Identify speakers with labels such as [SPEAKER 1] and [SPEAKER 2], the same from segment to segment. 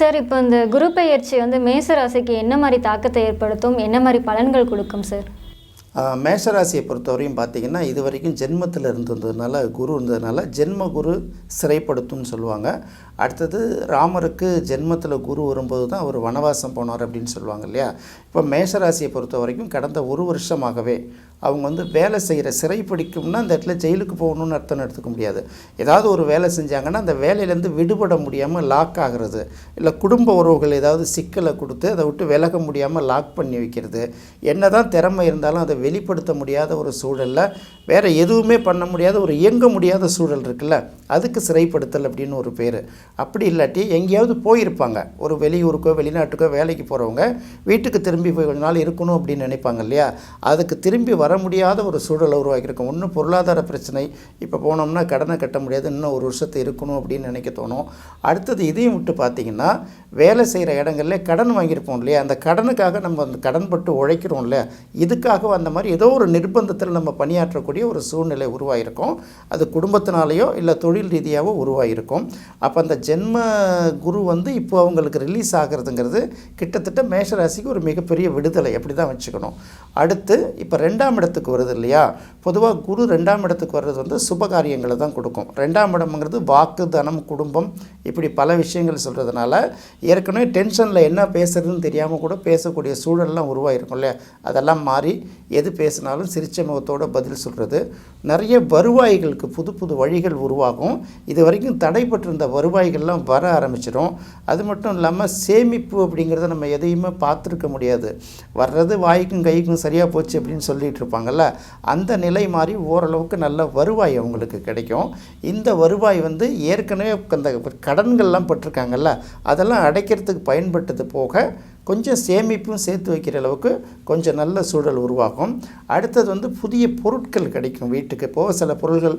[SPEAKER 1] Sir, இப்போ இந்த குரு பெயர்ச்சி வந்து மேச ராசிக்கு என்ன மாதிரி தாக்கத்தை ஏற்படுத்தும், என்ன மாதிரி பலன்கள் கொடுக்கும் சார்?
[SPEAKER 2] மேஷராசியை பொறுத்தவரையும் பார்த்திங்கன்னா, இது வரைக்கும் ஜென்மத்தில் இருந்ததுனால குரு இருந்ததுனால ஜென்ம குரு சிறைப்படுத்தும்னு சொல்லுவாங்க. அடுத்தது ராமருக்கு ஜென்மத்தில் குரு வரும்போது தான் அவர் வனவாசம் போனார் அப்படின்னு சொல்லுவாங்க இல்லையா. இப்போ மேஷராசியை பொறுத்த வரைக்கும் கடந்த ஒரு வருஷமாகவே அவங்க வந்து வேலை செய்கிற சிறைப்பிடிக்கும்னா அந்த இடத்துல ஜெயிலுக்கு போகணுன்னு அர்த்தம் எடுத்துக்க முடியாது. ஏதாவது ஒரு வேலை செஞ்சாங்கன்னா அந்த வேலையிலேருந்து விடுபட முடியாமல் லாக் ஆகிறது, இல்லை குடும்ப உறவுகள் ஏதாவது சிக்கலை கொடுத்து அதை விட்டு விலக முடியாமல் லாக் பண்ணி வைக்கிறது, என்ன தான் திறமை இருந்தாலும் அதை வெளிப்படுத்த முடியாத ஒரு சூழலில் வேறு எதுவுமே பண்ண முடியாத ஒரு இயங்க முடியாத சூழல் இருக்குல்ல, அதுக்கு சிறைப்படுத்தல் அப்படின்னு ஒரு பேர். அப்படி இல்லாட்டி எங்கேயாவது போயிருப்பாங்க, ஒரு வெளியூருக்கோ வெளிநாட்டுக்கோ வேலைக்கு போகிறவங்க வீட்டுக்கு திரும்பி போய் கொஞ்ச நாள் இருக்கணும் அப்படின்னு நினைப்பாங்க இல்லையா. அதுக்கு திரும்பி வர முடியாத ஒரு சூழலை உருவாக்கியிருக்கோம். ஒன்று பொருளாதார பிரச்சனை, இப்போ போனோம்னா கடனை கட்ட முடியாது, இன்னும் ஒரு வருஷத்தை இருக்கணும் அப்படின்னு நினைக்க தோணும். அடுத்தது இதையும் விட்டு பார்த்திங்கன்னா, வேலை செய்கிற இடங்கள்ல கடன் வாங்கியிருப்போம் இல்லையா, அந்த கடனுக்காக நம்ம அந்த கடன் பட்டு உழைக்கிறோம் இல்லையா, இதுக்காக அந்த மாதிரி ஏதோ ஒரு நிர்பந்தத்தில் நம்ம பணியாற்றக்கூடிய ஒரு சூழ்நிலை உருவாகிருக்கும். அது குடும்பத்தினாலேயோ இல்லை தொழில் ரீதியாகவோ உருவாகிருக்கும். அப்போ அந்த ஜென்ம குரு வந்து இப்போ அவங்களுக்கு ரிலீஸ் ஆகிறதுங்கிறது கிட்டத்தட்ட மேஷராசிக்கு ஒரு மிகப்பெரிய விடுதலை, அப்படி தான் வச்சுக்கணும். அடுத்து இப்போ 2ஆம் இடத்துக்கு வருது இல்லையா. பொதுவாக குரு 2ஆம் இடத்துக்கு வர்றது வந்து சுபகாரியங்களை தான் கொடுக்கும். 2ஆம் இடம்ங்கிறது வாக்கு, தனம், குடும்பம், இப்படி பல விஷயங்கள் சொல்கிறதுனால ஏற்கனவே டென்ஷனில் என்ன பேசுறதுன்னு தெரியாமல் கூட பேசக்கூடிய சூழல்லாம் உருவாகிருக்கும் இல்லையா. அதெல்லாம் மாறி எது பேசினாலும் சிரிச்ச முகத்தோடு பதில் சொல்கிறது, நிறைய வருவாய்களுக்கு புது புது வழிகள் உருவாகும். இது வரைக்கும் தடைப்பட்டிருந்த வருவாய்கள்லாம் வர ஆரம்பிச்சிடும். அது மட்டும் இல்லாமல் சேமிப்பு அப்படிங்கிறத நம்ம எதையுமே பார்த்துருக்க முடியாது. வர்றது வாய்க்கும் கைக்கும் சரியாக போச்சு அப்படின்னு சொல்லிகிட்டு இருப்பாங்கள்ல, அந்த நிலை மாதிரி ஓரளவுக்கு நல்ல வருவாய் அவங்களுக்கு கிடைக்கும். இந்த வருவாய் வந்து ஏற்கனவே அந்த கடன்கள்லாம் பட்டிருக்காங்கல்ல, அதெல்லாம் அடைக்கிறதுக்கு பயன்பட்டது போக கொஞ்சம் சேமிப்பும் சேர்த்து வைக்கிற அளவுக்கு கொஞ்சம் நல்ல சூழல் உருவாகும். அடுத்தது வந்து புதிய பொருட்கள் கிடைக்கும் வீட்டுக்கு. இப்போது சில பொருள்கள்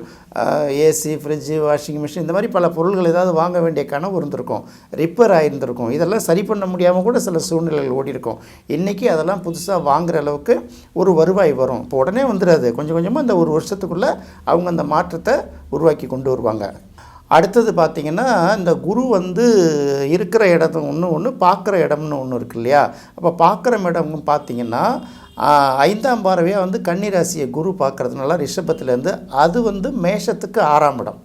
[SPEAKER 2] ஏசி, ஃப்ரிட்ஜு, வாஷிங் மிஷின், இந்த மாதிரி பல பொருள்கள் ஏதாவது வாங்க வேண்டிய கனவு இருந்திருக்கும், ரிப்பேர் ஆகியிருந்திருக்கும், இதெல்லாம் சரி பண்ண முடியாமல் கூட சில சூழ்நிலைகள் ஓடி இருக்கும். இன்றைக்கி அதெல்லாம் புதுசாக வாங்குகிற அளவுக்கு ஒரு வருவாய் வரும். இப்போ உடனே வந்துடாது, கொஞ்சம் கொஞ்சமாக அந்த ஒரு வருஷத்துக்குள்ளே அவங்க அந்த மாற்றத்தை உருவாக்கி கொண்டு வருவாங்க. அடுத்தது பார்த்திங்கன்னா, இந்த குரு வந்து இருக்கிற இடத்து ஒன்று பார்க்குற இடம்னு ஒன்று இருக்கு இல்லையா. அப்போ பார்க்குற இடம்னு பார்த்திங்கன்னா 5ஆம் பார்வையாக வந்து கன்னி ராசியை குரு பார்க்குறதுனால ரிஷபத்துலேருந்து அது வந்து மேஷத்துக்கு 6ஆம் இடம்.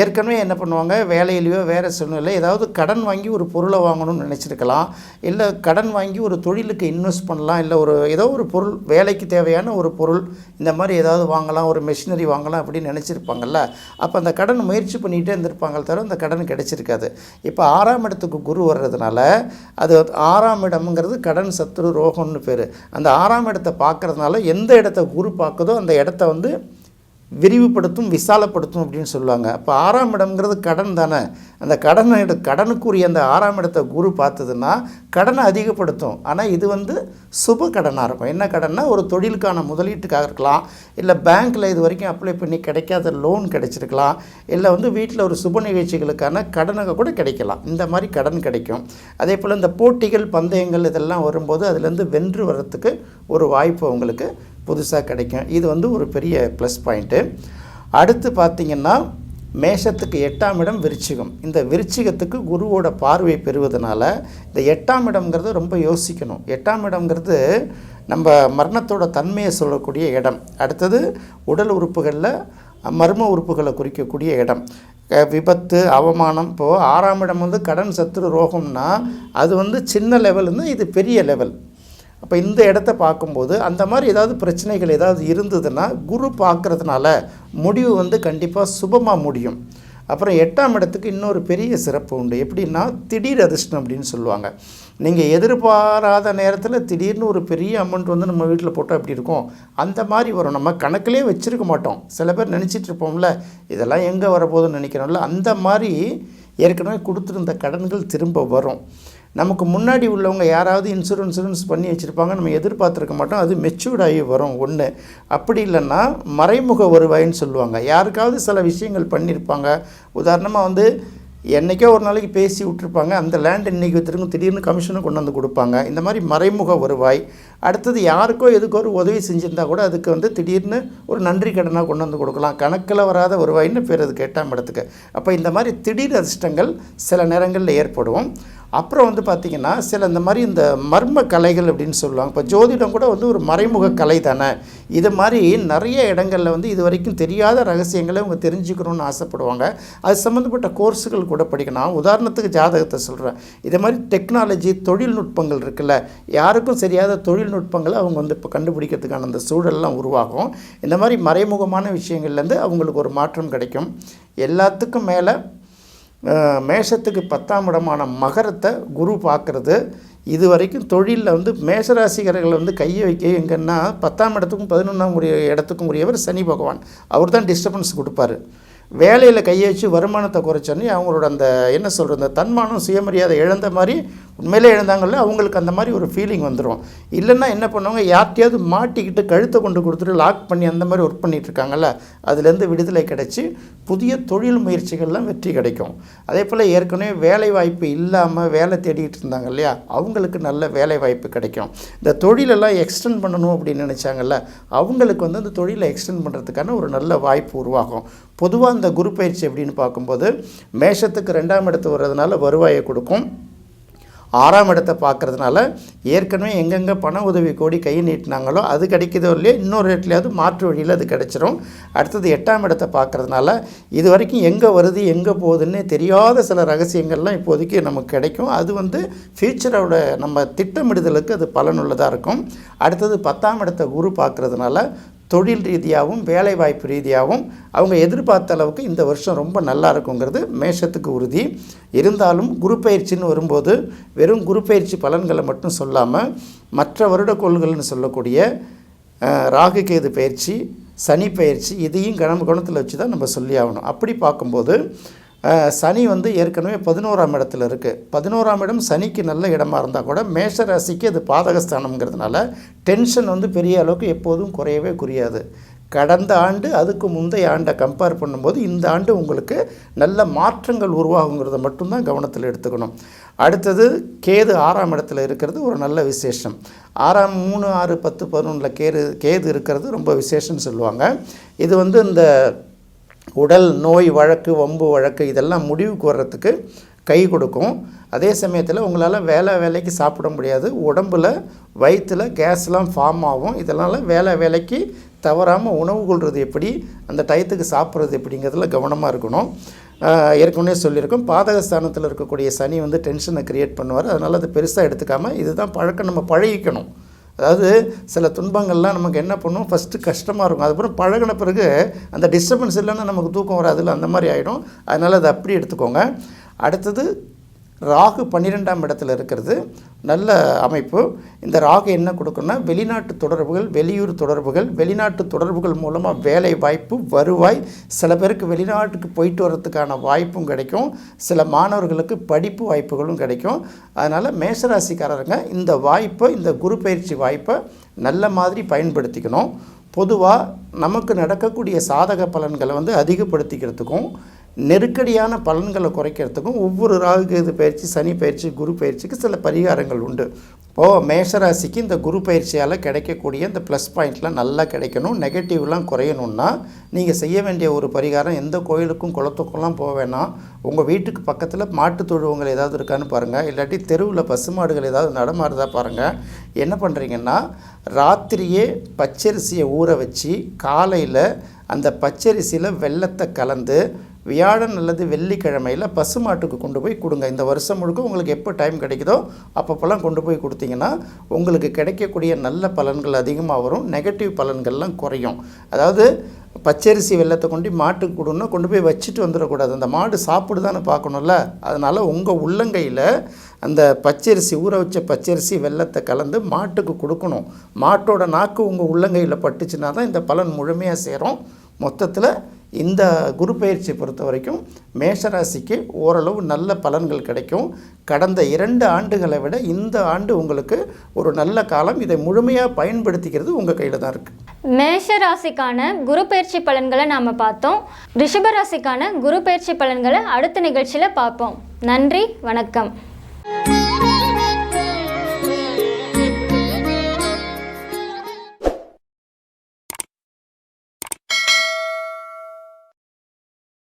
[SPEAKER 2] ஏற்கனவே என்ன பண்ணுவாங்க, வேலையிலையோ வேறு சூழ்நிலை ஏதாவது கடன் வாங்கி ஒரு பொருளை வாங்கணும்னு நினச்சிருக்கலாம், இல்லை கடன் வாங்கி ஒரு தொழிலுக்கு இன்வெஸ்ட் பண்ணலாம், இல்லை ஏதோ ஒரு பொருள் வேலைக்கு தேவையான ஒரு பொருள் இந்த மாதிரி ஏதாவது வாங்கலாம், ஒரு மெஷினரி வாங்கலாம் அப்படின்னு நினச்சிருப்பாங்கல்ல. அப்போ அந்த கடன் முயற்சி பண்ணிகிட்டே இருந்திருப்பாங்க, தவிர அந்த கடன் கிடைச்சிருக்காது. இப்போ 6ஆம் இடத்துக்கு குரு வர்றதுனால அது 6ஆம் இடம்ங்கிறது கடன், சத்துரு, ரோகம்னு பேர். அந்த 6ஆம் இடத்தை பார்க்குறதுனால எந்த இடத்த குரு பார்க்குதோ அந்த இடத்த வந்து விரிவுபடுத்தும், விசாலப்படுத்தும் அப்படின்னு சொல்லுவாங்க. அப்போ 6ஆம் இடம்ங்கிறது கடன் தானே. அந்த கடனுக்குரிய அந்த 6ஆம் இடத்தை குரு பார்த்ததுன்னா கடனை அதிகப்படுத்தும். ஆனால் இது வந்து சுப கடனாக இருக்கும். என்ன கடன்னா, ஒரு தொழிலுக்கான முதலீட்டுக்காக இருக்கலாம், இல்லை பேங்க்கில் இது வரைக்கும் அப்ளை பண்ணி கிடைக்காத லோன் கிடைச்சிருக்கலாம், இல்லை வந்து வீட்டில் ஒரு சுப நிகழ்ச்சிகளுக்கான கடனாக கூட கிடைக்கலாம். இந்த மாதிரி கடன் கிடைக்கும். அதே போல் இந்த போட்டிகள், பந்தயங்கள் இதெல்லாம் வரும்போது அதுலேருந்து வென்று வர்றதுக்கு ஒரு வாய்ப்பு அவங்களுக்கு புதுசாக கிடைக்கும். இது வந்து ஒரு பெரிய ப்ளஸ் பாயிண்ட்டு. அடுத்து பார்த்திங்கன்னா, மேஷத்துக்கு 8ஆம் இடம் விருச்சிகம். இந்த விருச்சிகத்துக்கு குருவோட பார்வை பெறுவதனால இந்த 8ஆம் இடம்ங்கிறது ரொம்ப யோசிக்கணும். 8ஆம் இடம்ங்கிறது நம்ம மரணத்தோட தன்மையை சொல்லக்கூடிய இடம். அடுத்தது உடல் உறுப்புகளில் மர்ம உறுப்புகளை குறிக்கக்கூடிய இடம். விபத்து, அவமானம். இப்போது 6ஆம் இடம் வந்து கடன், சத்துரு, ரோகம்னா அது வந்து சின்ன லெவல்னா இது பெரிய லெவல். அப்போ இந்த இடத்த பார்க்கும்போது அந்த மாதிரி ஏதாவது பிரச்சனைகள் ஏதாவது இருந்ததுன்னா குரு பார்க்குறதுனால முடிவு வந்து கண்டிப்பாக சுபமாக முடியும். அப்புறம் 8ஆம் இடத்துக்கு இன்னொரு பெரிய சிறப்பு உண்டு. எப்படின்னா, திடீர் அதிர்ஷ்டம் அப்படின்னு சொல்லுவாங்க. நீங்கள் எதிர்பாராத நேரத்தில் திடீர்னு ஒரு பெரிய அமௌண்ட் வந்து நம்ம வீட்டில் போட்டால் எப்படி இருக்கும், அந்த மாதிரி வரும். நம்ம கணக்கிலே வச்சுருக்க மாட்டோம். சில பேர் நினச்சிட்டு இருப்போம்ல, இதெல்லாம் எங்கே வரப்போகுதுன்னு நினைக்கிறோம்ல, அந்த மாதிரி ஏற்கனவே கொடுத்துருந்த கடன்கள் திரும்ப வரும். நமக்கு முன்னாடி உள்ளவங்க யாராவது இன்சூரன்ஸ் பண்ணி வச்சுருப்பாங்க, நம்ம எதிர்பார்த்துருக்க மாட்டோம், அது மெச்சூர்டாகி வரும் ஒன்று. அப்படி இல்லைன்னா மறைமுக வருவாயின்னு சொல்லுவாங்க. யாருக்காவது சில விஷயங்கள் பண்ணியிருப்பாங்க. உதாரணமாக வந்து என்றைக்கோ ஒரு நாளைக்கு பேசி விட்டுருப்பாங்க, அந்த லேண்ட் இன்றைக்கி வச்சுருக்கும், திடீர்னு கமிஷனை கொண்டு வந்து கொடுப்பாங்க. இந்த மாதிரி மறைமுக வருவாய். அடுத்தது யாருக்கோ எதுக்கோ ஒரு உதவி செஞ்சுருந்தால் கூட அதுக்கு வந்து திடீர்னு ஒரு நன்றி கடனாக கொண்டு வந்து கொடுக்கலாம். கணக்கில் வராத வருவாயின்னு பேர் அதுக்கு 8ஆம் இடத்துக்கு. அப்போ இந்த மாதிரி திடீர் அதிர்ஷ்டங்கள் சில நேரங்களில் ஏற்படும். அப்புறம் வந்து பார்த்திங்கன்னா சில இந்த மாதிரி இந்த மர்ம கலைகள் அப்படின்னு சொல்லுவாங்க. இப்போ ஜோதிடம் கூட வந்து ஒரு மறைமுக கலை தானே. இது மாதிரி நிறைய இடங்களில் வந்து இது வரைக்கும் தெரியாத ரகசியங்களை அவங்க தெரிஞ்சுக்கணும்னு ஆசைப்படுவாங்க. அது சம்மந்தப்பட்ட கோர்ஸுகள் கூட படிக்கணும். உதாரணத்துக்கு ஜாதகத்தை சொல்கிறேன். இதே மாதிரி டெக்னாலஜி தொழில்நுட்பங்கள் இருக்குல்ல, யாருக்கும் தெரியாத தொழில்நுட்பங்களை அவங்க வந்து இப்போ கண்டுபிடிக்கிறதுக்கான அந்த சூழல்லாம் உருவாகும். இந்த மாதிரி மறைமுகமான விஷயங்கள்லேருந்து அவங்களுக்கு ஒரு மாற்றம் கிடைக்கும். எல்லாத்துக்கும் மேலே மேஷத்துக்கு 10ஆம் இடமான மகரத்தை குரு பார்க்குறது. இது வரைக்கும் தொழிலில் வந்து மேஷராசிகர்கள் வந்து கையை வைக்க எங்கன்னா 10ஆம் இடத்துக்கும் 11ஆம் இடத்துக்கும் உரியவர் சனி பகவான். அவர் தான் டிஸ்டர்பன்ஸ் கொடுப்பார். வேலையில் கையை வச்சு வருமானத்தை குறைச்சோன்னே அவங்களோட அந்த என்ன சொல்கிறது, அந்த தன்மானம் சுயமரியாதை இழந்த மாதிரி உண்மையிலே இழந்தாங்கல்ல, அவங்களுக்கு அந்த மாதிரி ஒரு ஃபீலிங் வந்துடும். இல்லைன்னா என்ன பண்ணுவாங்க, யார்ட்டையாவது மாட்டிக்கிட்டு கழுத்தை கொண்டு கொடுத்துட்டு லாக் பண்ணி அந்த மாதிரி ஒர்க் பண்ணிகிட்ருக்காங்கல்ல, அதுலேருந்து விடுதலை கிடைச்சி புதிய தொழில் முயற்சிகள்லாம் வெற்றி கிடைக்கும். அதே போல் ஏற்கனவே வேலை வாய்ப்பு இல்லாமல் வேலை தேடிட்டு இருந்தாங்க இல்லையா, அவங்களுக்கு நல்ல வேலை வாய்ப்பு கிடைக்கும். இந்த தொழிலெல்லாம் எக்ஸ்டெண்ட் பண்ணணும் அப்படின்னு நினச்சாங்கல்ல, அவங்களுக்கு வந்து அந்த தொழிலை எக்ஸ்டெண்ட் பண்ணுறதுக்கான ஒரு நல்ல வாய்ப்பு உருவாகும். பொதுவாக இந்த குரு பயிற்சி அப்படின்னு பார்க்கும்போது மேஷத்துக்கு 2ஆம் இடத்து வர்றதுனால வருவாயை கொடுக்கும். 6ஆம் இடத்தை பார்க்குறதுனால ஏற்கனவே எங்கெங்கே பண உதவி கோடி கை நீட்டினாங்களோ அது கிடைக்கிதோ இல்லையோ இன்னொரு ரேட்லையாவது மாற்று வழியில் அது கிடைச்சிரும். அடுத்தது 8ஆம் இடத்தை பார்க்குறதுனால இது வரைக்கும் எங்கே வருது எங்கே போகுதுன்னு தெரியாத சில ரகசியங்கள்லாம் இப்போதைக்கு நமக்கு கிடைக்கும். அது வந்து ஃப்யூச்சரோட நம்ம திட்டமிடுதலுக்கு அது பலனுள்ளதாக இருக்கும். அடுத்தது 10ஆம் இடத்தை குரு பார்க்குறதுனால தொழில் ரீதியாகவும் வேலை வாய்ப்பு ரீதியாகவும் அவங்க எதிர்பார்த்த அளவுக்கு இந்த வருஷம் ரொம்ப நல்லா இருக்குங்கிறது மேஷத்துக்கு உறுதி. இருந்தாலும் குரு பயிற்சின்னு வரும்போது வெறும் குரு பயிற்சி பலன்களை மட்டும் சொல்லாமல் மற்ற வருடக்கோள்கள்னு சொல்லக்கூடிய ராகு கேது பயிற்சி, சனி பயிற்சி, இதையும் கவனத்தில் வச்சு தான் நம்ம சொல்லி ஆகணும். அப்படி பார்க்கும்போது சனி வந்து ஏற்கனவே 11ஆம் இடத்துல இருக்குது. 11ஆம் இடம் சனிக்கு நல்ல இடமா இருந்தால் கூட மேஷ ராசிக்கு அது பாதகஸ்தானம்ங்கிறதுனால டென்ஷன் வந்து பெரிய அளவுக்கு எப்போதும் குறையவே குறையாது. கடந்த ஆண்டு அதுக்கு முந்தைய ஆண்டை கம்பேர் பண்ணும்போது இந்த ஆண்டு உங்களுக்கு நல்ல மாற்றங்கள் உருவாகுங்கிறத மட்டும்தான் கவனத்தில் எடுத்துக்கணும். அடுத்தது கேது 6ஆம் இடத்துல இருக்கிறது ஒரு நல்ல விசேஷம். 6, 3, 6, 10, 11 கேது இருக்கிறது ரொம்ப விசேஷம்னு சொல்லுவாங்க. இது வந்து இந்த உடல் நோய் வழக்கு வம்பு வழக்கு இதெல்லாம் முடிவுக்கு வர்றதுக்கு கை கொடுக்கும். அதே சமயத்தில் உங்களால் வேலைக்கு சாப்பிட முடியாது. உடம்பில் வயிற்றில் கேஸ்லாம் ஃபார்ம் ஆகும். இதனால் வேலைக்கு தவறாமல் உணவு கொள்வது எப்படி, அந்த டயத்துக்கு சாப்பிட்றது எப்படிங்கிறதுல கவனமாக இருக்கணும். ஏற்கனவே சொல்லியிருக்கோம், பாதகஸ்தானத்தில் இருக்கக்கூடிய சனி வந்து டென்ஷனை க்ரியேட் பண்ணுவார். அதனால் அது பெருசாக எடுத்துக்காமல் இதுதான் பழக்கம், நம்ம பழகிக்கணும். அதாவது சில துன்பங்கள்லாம் நமக்கு என்ன பண்ணும், ஃபஸ்ட்டு கஷ்டமாக இருக்கும், அதுக்கப்புறம் பழகின பிறகு அந்த டிஸ்டர்பன்ஸ் இல்லைன்னா நமக்கு தூக்கம் வராதுல்ல, அந்த மாதிரி ஆகிடும். அதனால் அதை அப்படி எடுத்துக்கோங்க. அடுத்தது ராகு 12ஆம் இடத்துல இருக்கிறது நல்ல அமைப்பு. இந்த ராகு என்ன கொடுக்குன்னா வெளிநாட்டு தொடர்புகள், வெளியூர் தொடர்புகள், வெளிநாட்டு தொடர்புகள் மூலமாக வேலை வாய்ப்பு, வருவாய், சில பேருக்கு வெளிநாட்டுக்கு போயிட்டு வர்றதுக்கான வாய்ப்பும் கிடைக்கும். சில மாணவர்களுக்கு படிப்பு வாய்ப்புகளும் கிடைக்கும். அதனால் மேஷராசிக்காரருங்க இந்த வாய்ப்பை, இந்த குரு பயிற்சி வாய்ப்பை நல்ல மாதிரி பயன்படுத்திக்கணும். பொதுவாக நமக்கு நடக்கக்கூடிய சாதக பலன்களை வந்து அதிகப்படுத்திக்கிறதுக்கும் நெருக்கடியான பலன்களை குறைக்கிறதுக்கும் ஒவ்வொரு ராகு கேது பயிற்சி, சனி பயிற்சி, குரு பயிற்சிக்கு சில பரிகாரங்கள் உண்டு. இப்போது மேஷராசிக்கு இந்த குரு பயிற்சியால் கிடைக்கக்கூடிய இந்த ப்ளஸ் பாயிண்ட்லாம் நல்லா கிடைக்கணும், நெகட்டிவ்லாம் குறையணுன்னா நீங்கள் செய்ய வேண்டிய ஒரு பரிகாரம், எந்த கோயிலுக்கும் குளத்துக்கெல்லாம் போக வேணாம். உங்கள் வீட்டுக்கு பக்கத்தில் மாட்டு தொழுவங்கள் ஏதாவது இருக்கான்னு பாருங்கள், இல்லாட்டி தெருவில் பசுமாடுகள் ஏதாவது நடமாறுதா பாருங்கள். என்ன பண்ணுறீங்கன்னா ராத்திரியே பச்சரிசியை ஊற வச்சு காலையில் அந்த பச்சரிசியில் வெல்லத்தை கலந்து வியாழன் அல்லது வெள்ளிக்கிழமையில் பசுமாட்டுக்கு கொண்டு போய் கொடுங்க. இந்த வருஷம் முழுக்க உங்களுக்கு எப்போ டைம் கிடைக்குதோ அப்பப்போலாம் கொண்டு போய் கொடுத்தீங்கன்னா உங்களுக்கு கிடைக்கக்கூடிய நல்ல பலன்கள் அதிகமாக வரும், நெகட்டிவ் பலன்கள்லாம் குறையும். அதாவது பச்சரிசி வெல்லத்தை கொண்டு மாட்டுக்கு கொடுன்னா கொண்டு போய் வச்சுட்டு வந்துடக்கூடாது, அந்த மாடு சாப்பிடுதான்னு பார்க்கணும்ல. அதனால் உங்கள் உள்ளங்கையில் அந்த பச்சரிசி, ஊற வச்ச பச்சரிசி வெல்லத்தை கலந்து மாட்டுக்கு கொடுக்கணும். மாட்டோட நாக்கு உங்கள் உள்ளங்கையில் பட்டுச்சுன்னா தான் இந்த பலன் முழுமையாக சேரும். மொத்தத்தில் இந்த குரு பயிற்சி பொறுத்த வரைக்கும் மேஷராசிக்கு ஓரளவு நல்ல பலன்கள் கிடைக்கும். கடந்த 2 ஆண்டுகளை விட இந்த ஆண்டு உங்களுக்கு ஒரு நல்ல காலம். இதை முழுமையாக பயன்படுத்திக்கிறது உங்கள் கையில் தான் இருக்குது.
[SPEAKER 1] மேஷ ராசிக்கான குரு பயிற்சி பலன்களை நாம் பார்த்தோம். ரிஷப ராசிக்கான குரு பயிற்சி பலன்களை அடுத்த நிகழ்ச்சியில் பார்ப்போம். நன்றி, வணக்கம்.